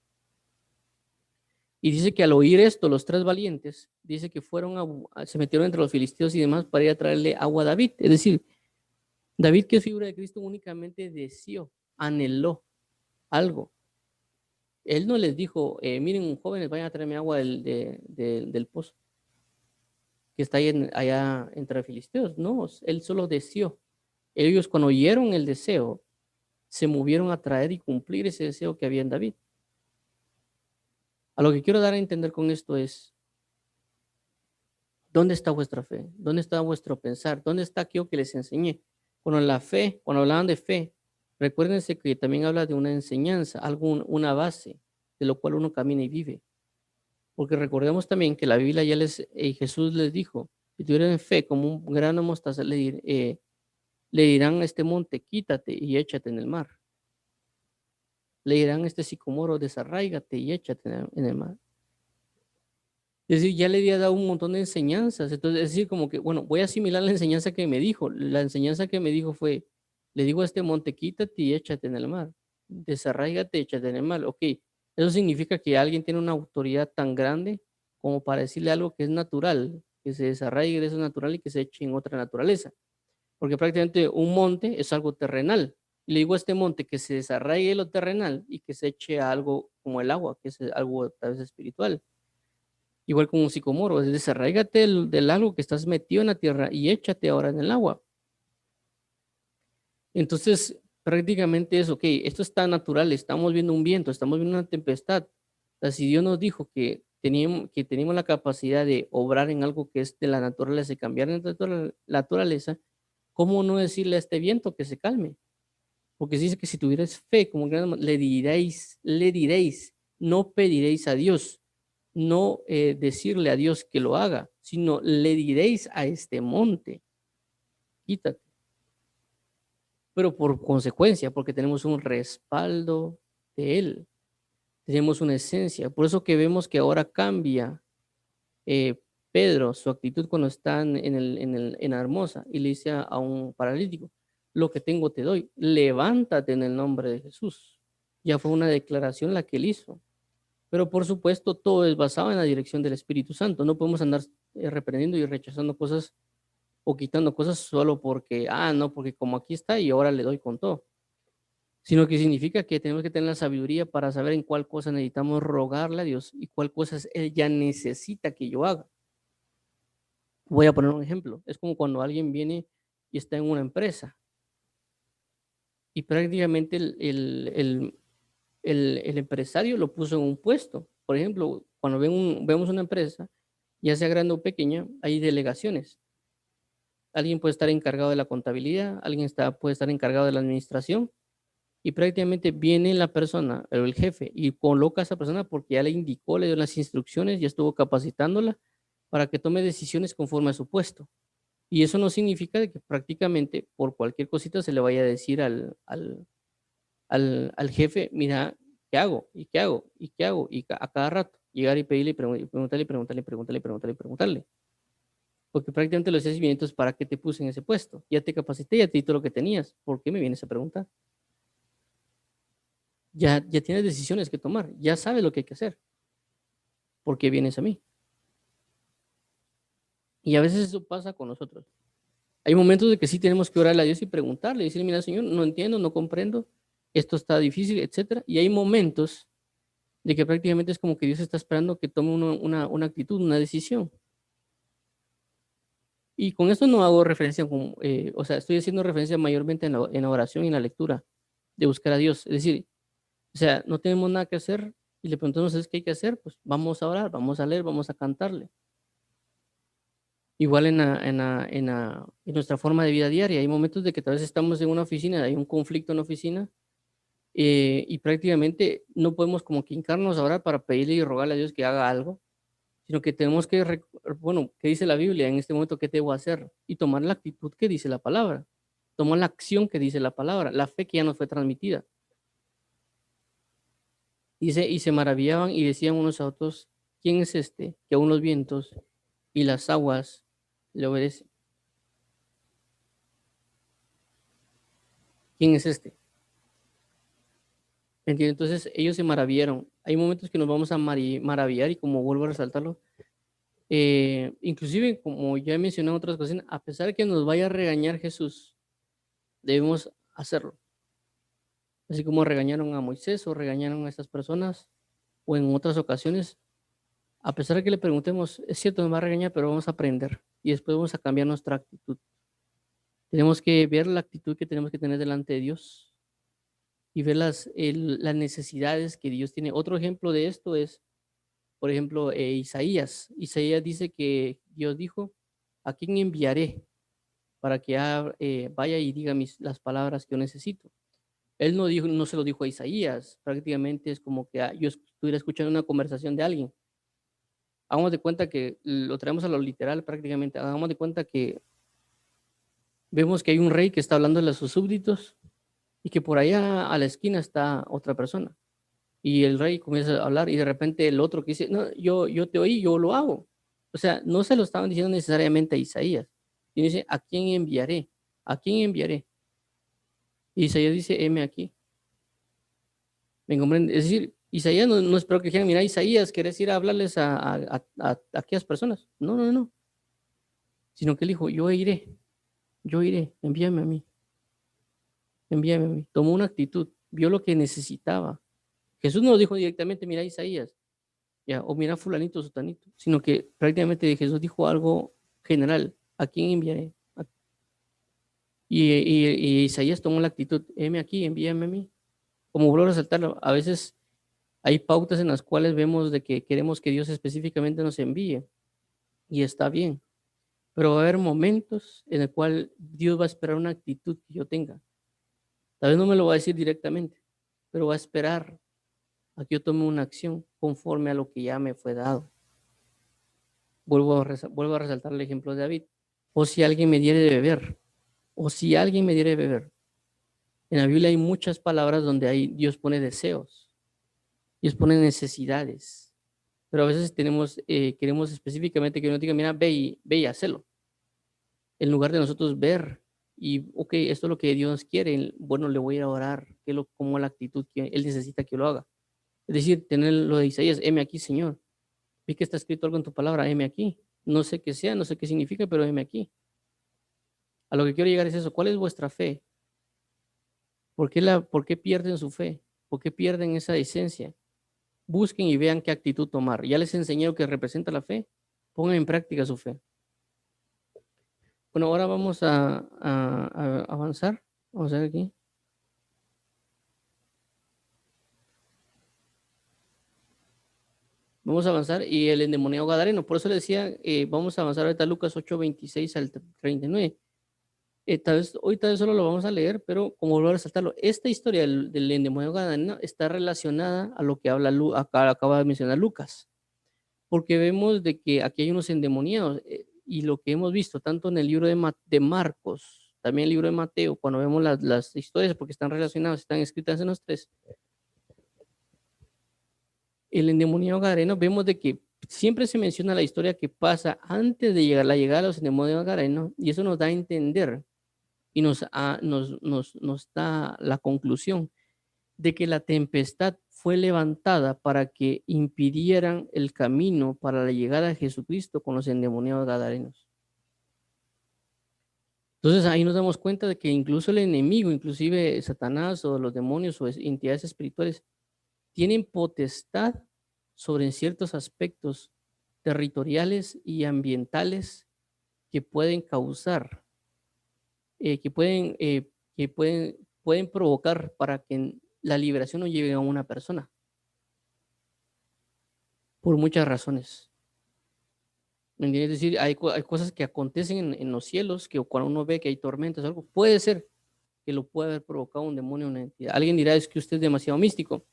Y dice que al oír esto, los 3 valientes, dice que se metieron entre los filisteos y demás para ir a traerle agua a David. Es decir, David, que es figura de Cristo, únicamente deseó, anheló algo. Él no les dijo, miren, jóvenes, vayan a traerme agua del pozo que está ahí allá entre filisteos. No, él solo deseó. Ellos cuando oyeron el deseo, se movieron a traer y cumplir ese deseo que había en David. A lo que quiero dar a entender con esto es, ¿dónde está vuestra fe? ¿Dónde está vuestro pensar? ¿Dónde está aquello que les enseñé? Cuando hablaban de fe, recuérdense que también habla de una enseñanza, una base de lo cual uno camina y vive. Porque recordemos también que la Biblia Jesús les dijo, si tuvieran fe como un grano de mostaza, le dirán a este monte, quítate y échate en el mar. Le dirán a este sicomoro, desarráigate y échate en el mar. Es decir, ya le había dado un montón de enseñanzas. Entonces, es decir, como que, bueno, voy a asimilar la enseñanza que me dijo. La enseñanza que me dijo fue, le digo a este monte, quítate y échate en el mar. Desarráigate, échate en el mar. Ok, eso significa que alguien tiene una autoridad tan grande como para decirle algo que es natural, que se desarraigue de eso natural y que se eche en otra naturaleza. Porque prácticamente un monte es algo terrenal. Y le digo a este monte que se desarraigue de lo terrenal y que se eche a algo como el agua, que es algo tal vez espiritual. Igual como un sicomoro, es desarraígate del algo que estás metido en la tierra y échate ahora en el agua. Entonces, prácticamente es, ok, esto está natural, estamos viendo un viento, estamos viendo una tempestad. O sea, si Dios nos dijo que teníamos la capacidad de obrar en algo que es de la naturaleza y cambiar la naturaleza, ¿cómo no decirle a este viento que se calme? Porque dice que si tuvierais fe, como le diréis, no pediréis a Dios, no decirle a Dios que lo haga, sino le diréis a este monte, quítate. Pero por consecuencia, porque tenemos un respaldo de Él, tenemos una esencia. Por eso que vemos que ahora cambia Pedro su actitud cuando está en Hermosa y le dice a un paralítico, lo que tengo te doy, levántate en el nombre de Jesús. Ya fue una declaración la que él hizo. Pero por supuesto, todo es basado en la dirección del Espíritu Santo. No podemos andar reprendiendo y rechazando cosas o quitando cosas solo porque, no, porque como aquí está y ahora le doy con todo. Sino que significa que tenemos que tener la sabiduría para saber en cuál cosa necesitamos rogarle a Dios y cuál cosas Él ya necesita que yo haga. Voy a poner un ejemplo. Es como cuando alguien viene y está en una empresa y prácticamente el empresario lo puso en un puesto. Por ejemplo, cuando vemos una empresa, ya sea grande o pequeña, hay delegaciones. Alguien puede estar encargado de la contabilidad, puede estar encargado de la administración y prácticamente viene la persona, el jefe, y coloca a esa persona porque ya le indicó, le dio las instrucciones, ya estuvo capacitándola para que tome decisiones conforme a su puesto. Y eso no significa de que prácticamente por cualquier cosita se le vaya a decir al jefe, mira, ¿qué hago? ¿Y qué hago? ¿Y qué hago? Y a cada rato llegar y pedirle y preguntarle, preguntarle, preguntarle, preguntarle, preguntarle. Porque prácticamente los seguimientos para qué te puse en ese puesto. Ya te capacité, ya te di todo lo que tenías. ¿Por qué me vienes a preguntar? Ya tienes decisiones que tomar, ya sabes lo que hay que hacer. ¿Por qué vienes a mí? Y a veces eso pasa con nosotros. Hay momentos de que sí tenemos que orarle a Dios y preguntarle, decirle, mira, Señor, no entiendo, no comprendo, esto está difícil, etcétera. Y hay momentos de que prácticamente es como que Dios está esperando que tome una actitud, una decisión. Y con esto no hago referencia, o sea, estoy haciendo referencia mayormente en la oración y en la lectura, de buscar a Dios. Es decir, o sea, no tenemos nada que hacer y le preguntamos, ¿qué hay que hacer? Pues vamos a orar, vamos a leer, vamos a cantarle. Igual en nuestra forma de vida diaria, hay momentos de que tal vez estamos en una oficina, hay un conflicto en la oficina y prácticamente no podemos como que hincarnos a orar para pedirle y rogarle a Dios que haga algo, sino que tenemos que, bueno, ¿qué dice la Biblia en este momento? ¿Qué debo hacer? Y tomar la actitud que dice la palabra, tomar la acción que dice la palabra, la fe que ya nos fue transmitida. Dice, y se maravillaban y decían unos a otros, ¿quién es este que aún los vientos y las aguas le obedecen? ¿Quién es este? ¿entiendes? Entonces ellos se maravillaron. Hay momentos que nos vamos a maravillar y como vuelvo a resaltarlo, inclusive como ya he mencionado en otras ocasiones, a pesar de que nos vaya a regañar Jesús, debemos hacerlo. Así como regañaron a Moisés o regañaron a estas personas o en otras ocasiones, a pesar de que le preguntemos, es cierto, nos va a regañar, pero vamos a aprender y después vamos a cambiar nuestra actitud. Tenemos que ver la actitud que tenemos que tener delante de Dios y ver las necesidades que Dios tiene. Otro ejemplo de esto es, por ejemplo, Isaías. Isaías dice que Dios dijo, ¿a quién enviaré para que vaya y diga las palabras que yo necesito? Él no dijo, no se lo dijo a Isaías, prácticamente es como que yo estuviera escuchando una conversación de alguien. Hagamos de cuenta que lo traemos a lo literal prácticamente, hagamos de cuenta que vemos que hay un rey que está hablando a sus súbditos y que por allá a la esquina está otra persona. Y el rey comienza a hablar y de repente el otro que dice, no, yo te oí, yo lo hago. O sea, no se lo estaban diciendo necesariamente a Isaías. Y dice, ¿a quién enviaré? ¿A quién enviaré? Y Isaías dice, heme aquí. ¿Me comprende? Es decir, Isaías no esperó que dijeran, mira, Isaías, ¿querés ir a hablarles a aquellas personas? No, no, no. Sino que él dijo, yo iré, envíame a mí, envíame a mí. Tomó una actitud, vio lo que necesitaba. Jesús no dijo directamente, mira, Isaías, ya, o mira, fulanito, sutanito, sino que prácticamente Jesús dijo algo general, ¿a quién enviaré? Y Isaías tomó la actitud, heme aquí, envíame a mí. Como vuelvo a resaltarlo, a veces hay pautas en las cuales vemos de que queremos que Dios específicamente nos envíe y está bien, pero va a haber momentos en el cual Dios va a esperar una actitud que yo tenga. Tal vez no me lo va a decir directamente, pero va a esperar a que yo tome una acción conforme a lo que ya me fue dado. Vuelvo a resaltar el ejemplo de David. O si alguien me diere de beber, o si alguien me diere de beber. En la Biblia hay muchas palabras donde Dios pone deseos, Dios pone necesidades, pero a veces queremos específicamente que nos diga, mira, ve y hazlo, en lugar de nosotros ver y, ok, esto es lo que Dios quiere, bueno, le voy a ir a orar, que como la actitud que Él necesita que lo haga. Es decir, tener lo de Isaías, heme aquí, Señor. Vi que está escrito algo en tu palabra, heme aquí. No sé qué sea, no sé qué significa, pero heme aquí. A lo que quiero llegar es eso. ¿Cuál es vuestra fe? ¿Por qué pierden su fe? ¿Por qué pierden esa esencia? Busquen y vean qué actitud tomar. Ya les enseñé lo que representa la fe. Pongan en práctica su fe. Bueno, ahora vamos a avanzar. Vamos a ver aquí. Vamos a avanzar y el endemoniado gadareno. Por eso le decía, vamos a avanzar ahorita Lucas 8:26 al 39. Tal vez solo lo vamos a leer, pero como vuelvo a resaltarlo, esta historia del endemoniado gadareno está relacionada a lo que acaba de mencionar Lucas, porque vemos de que aquí hay unos endemoniados y lo que hemos visto tanto en el libro de Marcos, también el libro de Mateo, cuando vemos las historias, porque están relacionadas, están escritas en los tres, el endemoniado gadareno, vemos de que siempre se menciona la historia que pasa antes de la llegada de los endemoniados gadarenos, y eso nos da a entender y nos da la conclusión de que la tempestad fue levantada para que impidieran el camino para la llegada de Jesucristo con los endemoniados gadarenos. Entonces ahí nos damos cuenta de que incluso el enemigo, inclusive Satanás o los demonios o entidades espirituales, tienen potestad sobre ciertos aspectos territoriales y ambientales que pueden causar, pueden provocar para que la liberación no llegue a una persona, por muchas razones. ¿Me entiendes? Es decir, hay cosas que acontecen en los cielos que cuando uno ve que hay tormentas o algo, puede ser que lo pueda haber provocado un demonio o una entidad. Alguien dirá, es que usted es demasiado místico.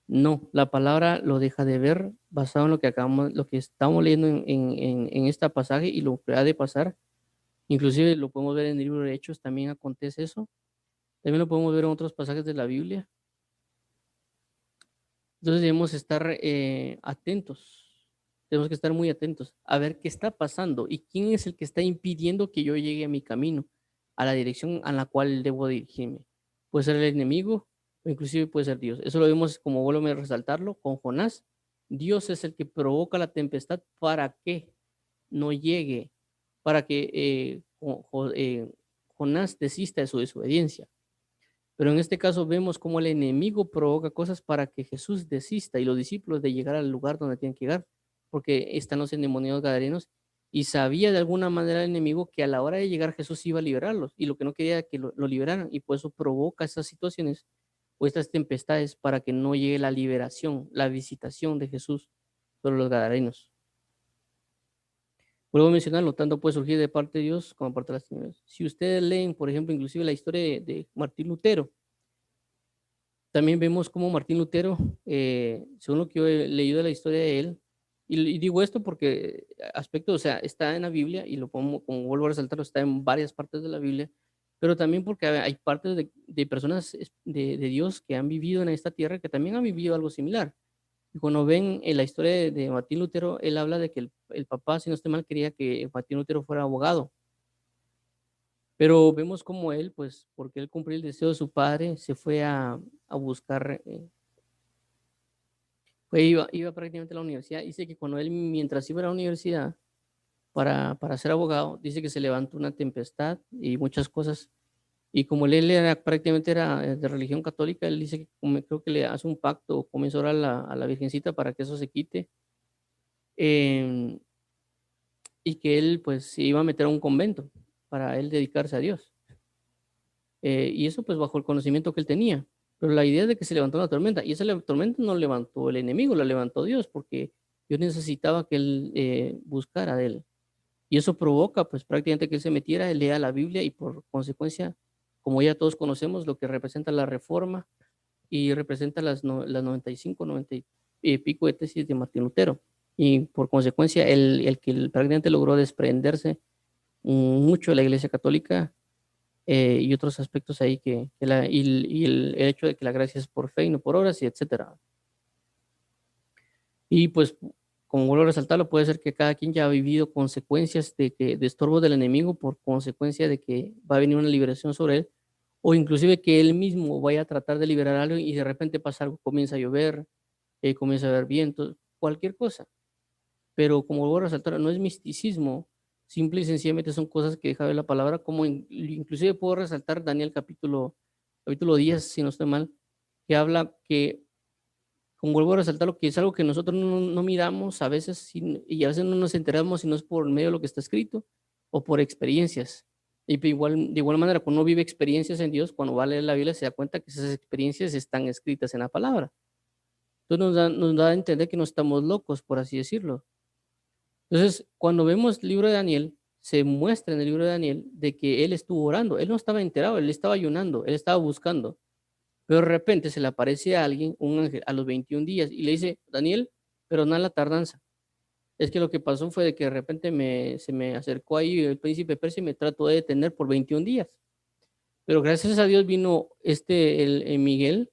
No, la palabra lo deja de ver basado en lo que estamos leyendo en esta pasaje y lo que ha de pasar. Inclusive lo podemos ver en el libro de Hechos, también acontece eso. También lo podemos ver en otros pasajes de la Biblia. Entonces debemos estar atentos, tenemos que estar muy atentos a ver qué está pasando y quién es el que está impidiendo que yo llegue a mi camino, a la dirección a la cual debo dirigirme. Puede ser el enemigo, o inclusive puede ser Dios. Eso lo vemos, como vuelvo a resaltarlo, con Jonás. Dios es el que provoca la tempestad para que no llegue, para que Jonás desista de su desobediencia. Pero en este caso vemos cómo el enemigo provoca cosas para que Jesús desista y los discípulos de llegar al lugar donde tienen que llegar, porque están los endemoniados gadarenos y sabía de alguna manera el enemigo que a la hora de llegar Jesús iba a liberarlos y lo que no quería era que lo liberaran, y por eso provoca esas situaciones o estas tempestades para que no llegue la liberación, la visitación de Jesús sobre los gadarenos. Vuelvo a mencionarlo, tanto puede surgir de parte de Dios como de parte de las tinieblas. Si ustedes leen, por ejemplo, inclusive la historia de Martín Lutero, también vemos cómo Martín Lutero, según lo que yo he leído de la historia de él, y digo esto porque aspecto, o sea, está en la Biblia y lo pongo, como vuelvo a resaltarlo, está en varias partes de la Biblia, pero también porque hay partes de personas de Dios que han vivido en esta tierra que también han vivido algo similar. Y cuando ven en la historia de Martín Lutero, él habla de que el papá, si no estoy mal, quería que Martín Lutero fuera abogado, pero vemos como él, pues, porque él cumplió el deseo de su padre, se fue a buscar, pues iba prácticamente a la universidad. Dice que cuando él, mientras iba a la universidad para ser abogado, dice que se levantó una tempestad y muchas cosas. Y como él era prácticamente era de religión católica, él dice que creo que le hace un pacto o comienza a orar a la Virgencita para que eso se quite. em, y que él pues se iba a meter a un convento para él dedicarse a Dios. Y eso pues bajo el conocimiento que él tenía. Pero la idea de que se levantó una tormenta, y esa tormenta no levantó el enemigo, la levantó Dios, porque Dios necesitaba que él buscara de él. Y eso provoca pues prácticamente que él se metiera, él lea la Biblia y por consecuencia, como ya todos conocemos, lo que representa la reforma y representa las 95, 90 y pico de tesis de Martín Lutero. Y por consecuencia, el que prácticamente logró desprenderse mucho de la Iglesia Católica, y otros aspectos ahí y el hecho de que la gracia es por fe y no por obras, y etcétera. Y pues, como vuelvo a resaltarlo, puede ser que cada quien ya ha vivido consecuencias de estorbos del enemigo por consecuencia de que va a venir una liberación sobre él, o inclusive que él mismo vaya a tratar de liberar algo y de repente pasa algo, comienza a llover, comienza a haber vientos, cualquier cosa. Pero como vuelvo a resaltar, no es misticismo, simple y sencillamente son cosas que deja ver la palabra, como inclusive puedo resaltar Daniel capítulo 10, si no estoy mal, que habla que, como vuelvo a resaltar, lo que es algo que nosotros no miramos a veces y a veces no nos enteramos si no es por medio de lo que está escrito o por experiencias. Y de igual manera, cuando uno vive experiencias en Dios, cuando va a leer la Biblia, se da cuenta que esas experiencias están escritas en la palabra. Entonces nos da a entender que no estamos locos, por así decirlo. Entonces, cuando vemos el libro de Daniel, se muestra en el libro de Daniel de que él estuvo orando, él no estaba enterado, él estaba ayunando, él estaba buscando, pero de repente se le aparece a alguien, un ángel, a los 21 días y le dice, Daniel, perdona la tardanza. Es que lo que pasó fue de que de repente se me acercó ahí el príncipe Persia y me trató de detener por 21 días. Pero gracias a Dios vino Miguel,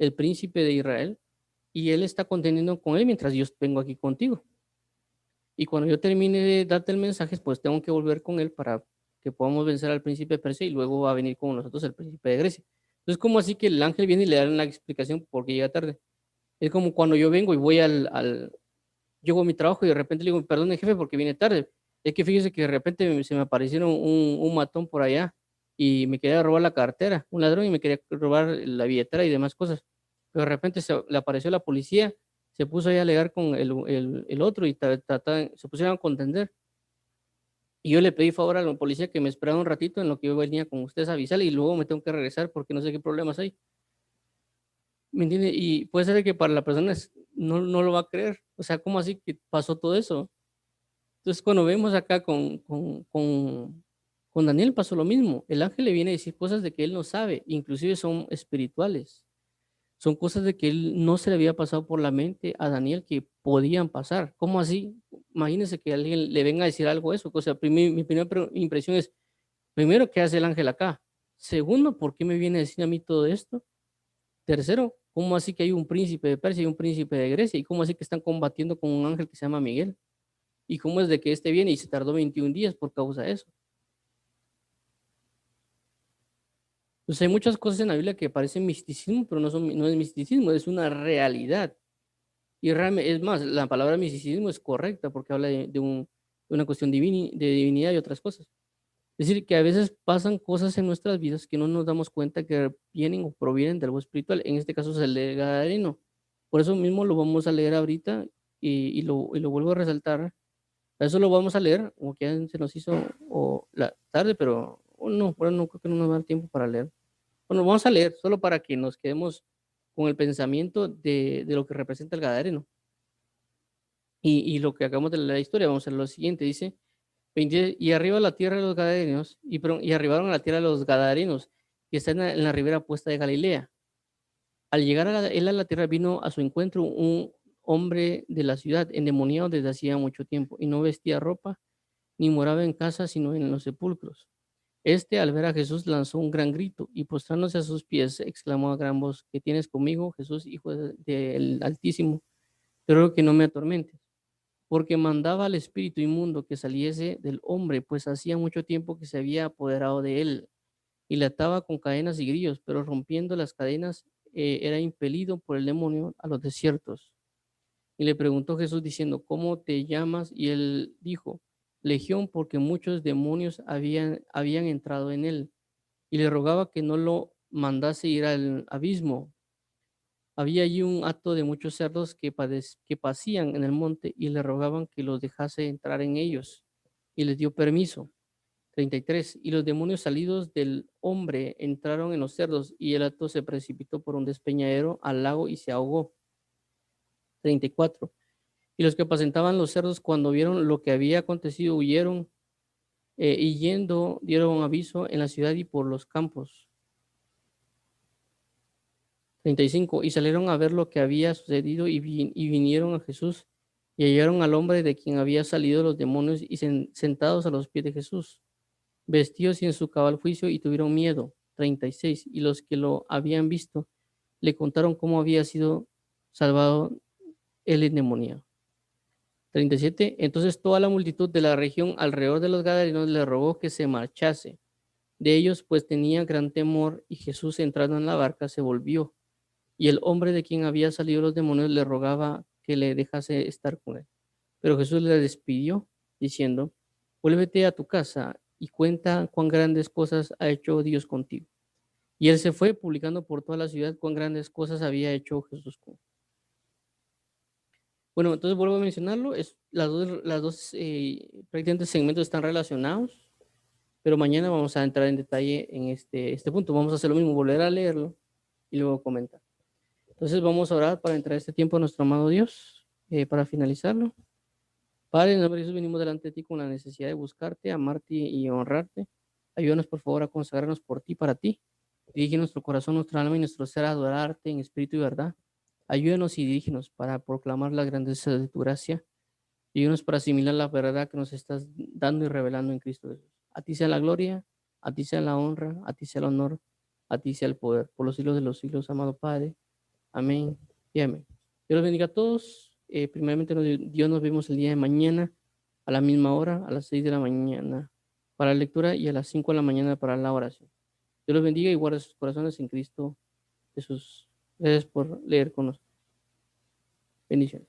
el príncipe de Israel, y él está contendiendo con él mientras yo vengo aquí contigo. Y cuando yo termine de darte el mensaje, pues tengo que volver con él para que podamos vencer al príncipe de Persia y luego va a venir con nosotros el príncipe de Grecia. Entonces, como así que el ángel viene y le da la explicación porque llega tarde? Es como cuando yo vengo y voy llego a mi trabajo y de repente le digo, perdón, jefe, porque viene tarde. Es que fíjese que de repente se me aparecieron un matón por allá y me quería robar la cartera, un ladrón, y me quería robar la billetera y demás cosas. Pero de repente le apareció la policía, se puso ahí a alegar con el otro y se pusieron a contender. Y yo le pedí favor a la policía que me esperara un ratito en lo que yo venía con ustedes a avisarle y luego me tengo que regresar porque no sé qué problemas hay. ¿Me entiende? Y puede ser que para la persona no lo va a creer. O sea, ¿cómo así que pasó todo eso? Entonces, cuando vemos acá con Daniel pasó lo mismo. El ángel le viene a decir cosas de que él no sabe, inclusive son espirituales. Son cosas de que él no se le había pasado por la mente a Daniel que podían pasar. ¿Cómo así? Imagínense que alguien le venga a decir algo de eso. O sea, mi primera impresión es, primero, ¿qué hace el ángel acá? Segundo, ¿por qué me viene a decir a mí todo esto? Tercero, ¿cómo así que hay un príncipe de Persia y un príncipe de Grecia? ¿Y cómo así que están combatiendo con un ángel que se llama Miguel? ¿Y cómo es de que este viene y se tardó 21 días por causa de eso? Entonces hay muchas cosas en la Biblia que parecen misticismo, pero no es misticismo, es una realidad. Y realmente, es más, la palabra misticismo es correcta porque habla de una cuestión de divinidad y otras cosas. Es decir, que a veces pasan cosas en nuestras vidas que no nos damos cuenta que vienen o provienen de algo espiritual. En este caso es el de Gadareno. Por eso mismo lo vamos a leer ahorita y lo vuelvo a resaltar. Eso lo vamos a leer, como que ya se nos hizo o la tarde, pero no, bueno, no creo que no nos va a dar tiempo para leer. Bueno, vamos a leer solo para que nos quedemos con el pensamiento de lo que representa el Gadareno. Y lo que acabamos de leer la historia, vamos a hacer lo siguiente, dice, 20, y arriba a la tierra de los Gadarenos, y arribaron a la tierra de los Gadarenos, que está en la ribera opuesta de Galilea. Al llegar él a la tierra, vino a su encuentro un hombre de la ciudad, endemoniado desde hacía mucho tiempo, y no vestía ropa, ni moraba en casa, sino en los sepulcros. Este, al ver a Jesús, lanzó un gran grito, y postrándose a sus pies, exclamó a gran voz, ¿qué tienes conmigo, Jesús, hijo del Altísimo? Te ruego que no me atormentes, porque mandaba al espíritu inmundo que saliese del hombre, pues hacía mucho tiempo que se había apoderado de él, y le ataba con cadenas y grillos, pero rompiendo las cadenas, era impelido por el demonio a los desiertos. Y le preguntó Jesús diciendo, ¿cómo te llamas? Y él dijo, Legión, porque muchos demonios habían entrado en él. Y le rogaba que no lo mandase ir al abismo. Había allí un hato de muchos cerdos que pacían en el monte y le rogaban que los dejase entrar en ellos. Y les dio permiso. 33. Y los demonios salidos del hombre entraron en los cerdos, y el hato se precipitó por un despeñadero al lago y se ahogó. 34. Y los que apacentaban los cerdos, cuando vieron lo que había acontecido, huyeron, y yendo dieron aviso en la ciudad y por los campos. 35. Y salieron a ver lo que había sucedido y vinieron a Jesús y hallaron al hombre de quien había salido los demonios y sentados a los pies de Jesús, vestidos y en su cabal juicio, y tuvieron miedo. 36. Y los que lo habían visto le contaron cómo había sido salvado el endemoniado. 37. Entonces toda la multitud de la región alrededor de los Gadarenos le rogó que se marchase de ellos, pues tenía gran temor, y Jesús, entrando en la barca, se volvió, y el hombre de quien había salido los demonios le rogaba que le dejase estar con él. Pero Jesús le despidió, diciendo, vuélvete a tu casa y cuenta cuán grandes cosas ha hecho Dios contigo. Y él se fue publicando por toda la ciudad cuán grandes cosas había hecho Jesús con él. Bueno, entonces vuelvo a mencionarlo, las dos prácticamente segmentos están relacionados, pero mañana vamos a entrar en detalle en este punto. Vamos a hacer lo mismo, volver a leerlo y luego comentar. Entonces vamos a orar para entrar este tiempo a nuestro amado Dios, para finalizarlo. Padre, en el nombre de Jesús venimos delante de ti con la necesidad de buscarte, amarte y honrarte. Ayúdanos por favor a consagrarnos por ti, para ti. Dirige nuestro corazón, nuestra alma y nuestro ser a adorarte en espíritu y verdad. Ayúdanos y dirígenos para proclamar la grandeza de tu gracia. Ayúdanos para asimilar la verdad que nos estás dando y revelando en Cristo Jesús. A ti sea la gloria, a ti sea la honra, a ti sea el honor, a ti sea el poder. Por los siglos de los siglos, amado Padre. Amén y amén. Dios los bendiga a todos. Primeramente, Dios, nos vemos el día de mañana a la misma hora, a las 6 de la mañana para la lectura y a las 5 de la mañana para la oración. Dios los bendiga y guarde sus corazones en Cristo Jesús. Gracias por leer con nosotros. Bendiciones.